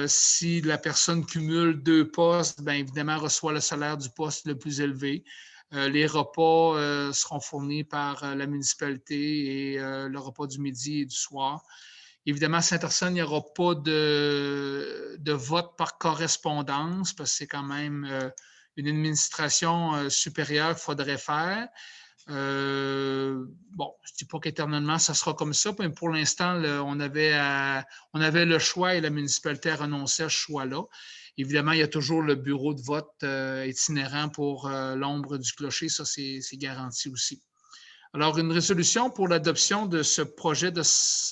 si la personne cumule 2 postes, bien évidemment, reçoit le salaire du poste le plus élevé. Les repas seront fournis par la municipalité et le repas du midi et du soir. Évidemment, à Saint-Arsène, il n'y aura pas de vote par correspondance parce que c'est quand même une administration supérieure qu'il faudrait faire. Bon, je ne dis pas qu'éternellement, ça sera comme ça, mais pour l'instant, on avait le choix et la municipalité a renoncé à ce choix-là. Évidemment, il y a toujours le bureau de vote itinérant pour l'ombre du clocher, ça c'est garanti aussi. Alors, une résolution pour l'adoption de ce projet de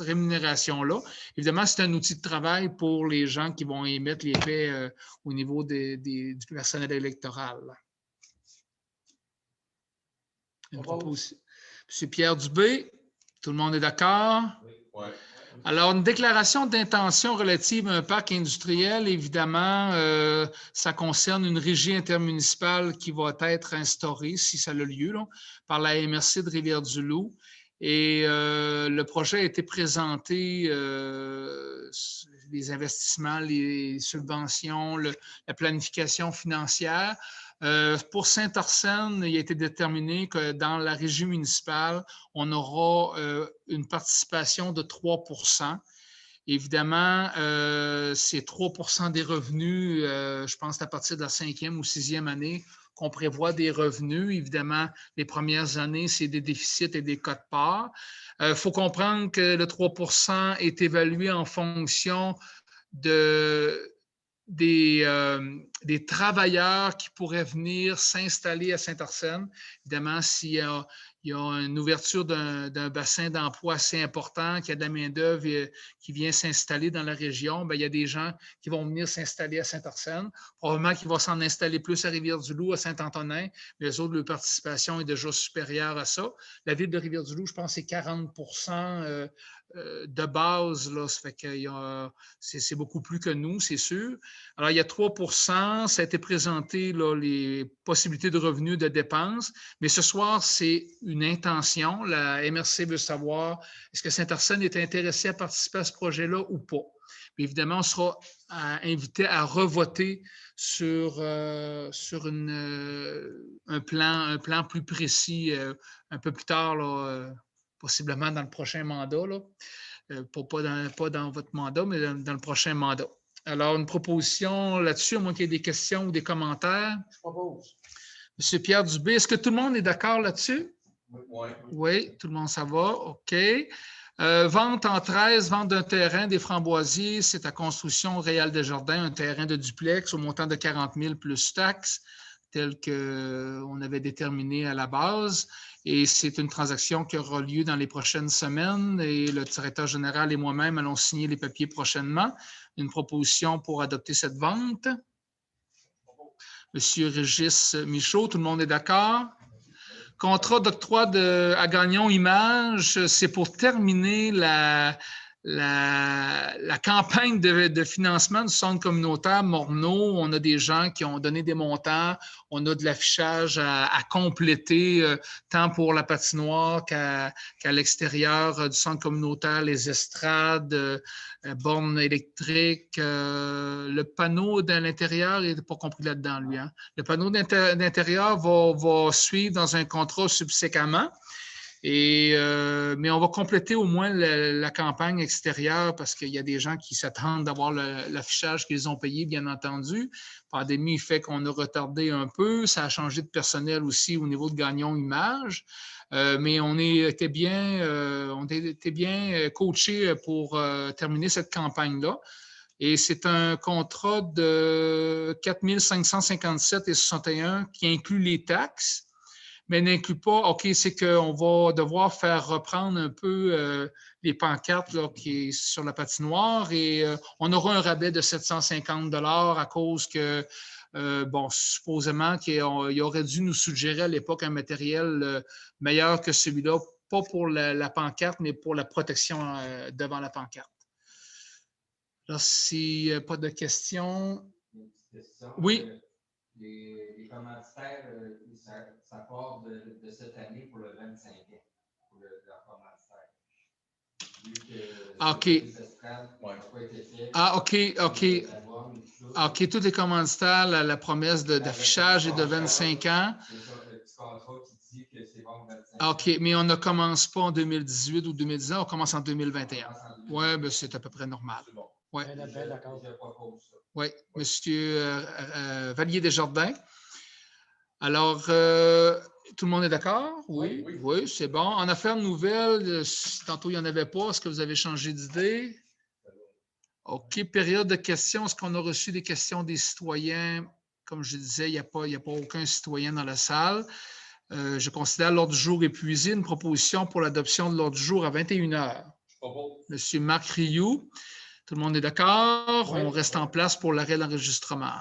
rémunération-là. Évidemment, c'est un outil de travail pour les gens qui vont émettre les faits au niveau du personnel électoral. Une proposition. M. Pierre Dubé, tout le monde est d'accord? Oui. Alors, une déclaration d'intention relative à un parc industriel, évidemment, ça concerne une régie intermunicipale qui va être instaurée, si ça a lieu, là, par la MRC de Rivière-du-Loup. Et le projet a été présenté, les investissements, les subventions, la planification financière. Pour Saint-Arsène, il a été déterminé que dans la régie municipale, on aura une participation de 3 %. Évidemment, c'est 3 % des revenus, je pense à partir de la 5e ou 6e année qu'on prévoit des revenus. Évidemment, les premières années, c'est des déficits et des quotes-parts. Il faut comprendre que le 3 % est évalué en fonction des travailleurs qui pourraient venir s'installer à Saint-Arsène. Évidemment, s'il y a une ouverture d'un bassin d'emploi assez important, qu'il y a de la main-d'œuvre qui vient s'installer dans la région, bien, il y a des gens qui vont venir s'installer à Saint-Arsène. Probablement qu'ils vont s'en installer plus à Rivière-du-Loup, à Saint-Antonin, mais les autres, leur participation est déjà supérieure à ça. La ville de Rivière-du-Loup, je pense, c'est 40 % de base, là, ça fait que c'est beaucoup plus que nous, c'est sûr. Alors, il y a 3 %, ça a été présenté, là, les possibilités de revenus, de dépenses, mais ce soir, c'est une intention. La MRC veut savoir est-ce que Saint-Arsène est intéressé à participer à ce projet-là ou pas. Puis évidemment, on sera invité à revoter sur un plan plus précis un peu plus tard, là, possiblement dans le prochain mandat, là. Pas dans votre mandat, mais dans le prochain mandat. Alors, une proposition là-dessus, à moins qu'il y ait des questions ou des commentaires. Je propose. M. Pierre Dubé, est-ce que tout le monde est d'accord là-dessus? Oui. Oui, tout le monde, ça va. OK. Vente en 13, vente d'un terrain des Framboisiers, c'est à construction Réal Desjardins, un terrain de duplex au montant de 40 000 plus taxes, tel qu'on avait déterminé à la base. Et c'est une transaction qui aura lieu dans les prochaines semaines et le directeur général et moi-même allons signer les papiers prochainement. Une proposition pour adopter cette vente. Monsieur Régis Michaud, tout le monde est d'accord? Contrat d'octroi à Gagnon Images, c'est pour terminer la campagne de financement du centre communautaire Morneau. On a des gens qui ont donné des montants. On a de l'affichage à compléter, tant pour la patinoire qu'à l'extérieur du centre communautaire, les estrades, bornes électriques. Le panneau de l'intérieur, il n'est pas compris là-dedans, lui. Hein? Le panneau d'intérieur va suivre dans un contrat subséquemment. Mais on va compléter au moins la campagne extérieure parce qu'il y a des gens qui s'attendent d'avoir l'affichage qu'ils ont payé, bien entendu. La pandémie fait qu'on a retardé un peu. Ça a changé de personnel aussi au niveau de Gagnon Images. Mais on était bien coachés pour terminer cette campagne-là. Et c'est un contrat de 4 557,61 qui inclut les taxes, mais n'inclut pas, OK, c'est qu'on va devoir faire reprendre un peu les pancartes là, qui est sur la patinoire et on aura un rabais de 750 $ à cause que, supposément qu'il aurait dû nous suggérer à l'époque un matériel meilleur que celui-là, pas pour la pancarte, mais pour la protection devant la pancarte. Là, s'il n'y a pas de questions. Une petite question. Oui. Les commanditaires, ça part de cette année pour le 25 ans, pour leur commanditaire. Vu que OK. les estrades n'ont pas été faites. Ah, OK. OK, tous les commanditaires, la promesse d'affichage est de 25 ans. C'est ça, le petit contrat qui dit que c'est bon 25 ans. OK, mais on ne commence pas en 2018 ou 2019, on commence en 2021. Oui, ben c'est à peu près normal. C'est bon. Oui, D'accord. Je propose ça. ouais. Monsieur Vallier Desjardins. Alors, tout le monde est d'accord? Oui, oui, c'est bon. En affaires nouvelles, tantôt il n'y en avait pas. Est-ce que vous avez changé d'idée? OK. Période de questions. Est-ce qu'on a reçu des questions des citoyens? Comme je disais, il n'y a pas aucun citoyen dans la salle. Je considère l'ordre du jour épuisé. Une proposition pour l'adoption de l'ordre du jour à 21 h. Monsieur Marc Rioux. Tout le monde est d'accord? Oui. On reste en place pour l'arrêt d'enregistrement.